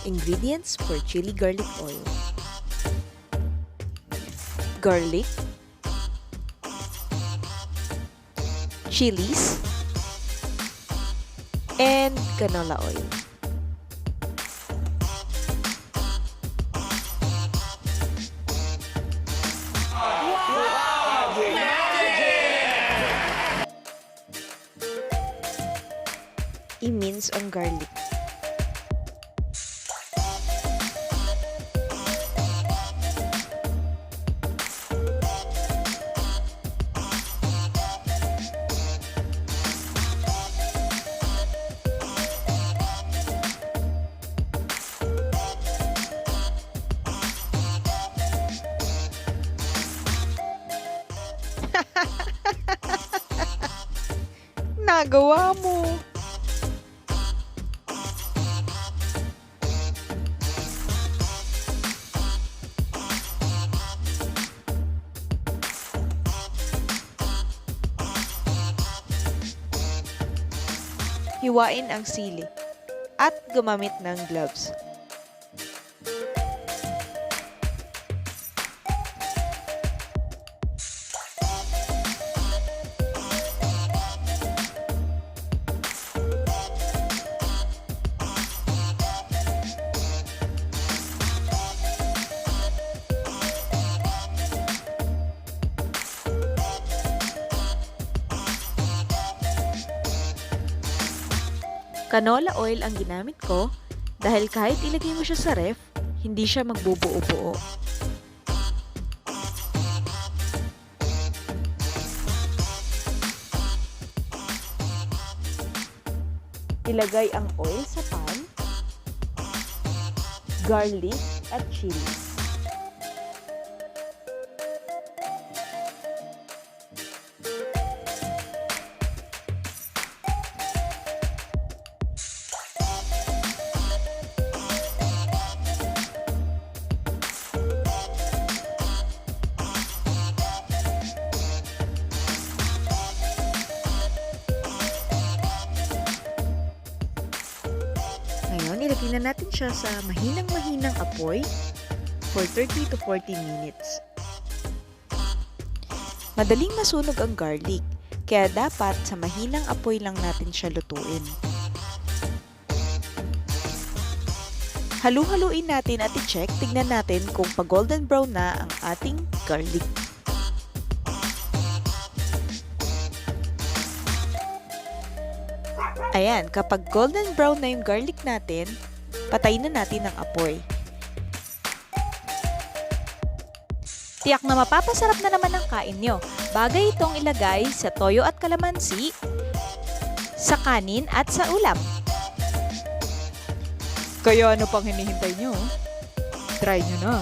Ingredients for chili garlic oil: garlic, chilies, and canola oil. I-mince ang garlic. Nagawa mo! Hiwain ang sili at gumamit ng gloves. Canola oil ang ginamit ko dahil kahit ilagay mo siya sa ref, hindi siya magbubuo-buo. Ilagay ang oil sa pan, garlic at chili. Ngayon, ilagay na natin siya sa mahinang-mahinang apoy for 30 to 40 minutes. Madaling masunog ang garlic, kaya dapat sa mahinang apoy lang natin siya lutuin. Halu-haluin natin at i-check, tignan natin kung pa-golden brown na ang ating garlic. Ayan, kapag golden brown na yung garlic natin, patayin na natin ang apoy. Tiyak na mapapasarap na naman ang kain nyo. Bagay itong ilagay sa toyo at kalamansi, sa kanin at sa ulam. Kaya ano pang hinihintay nyo? Try nyo na!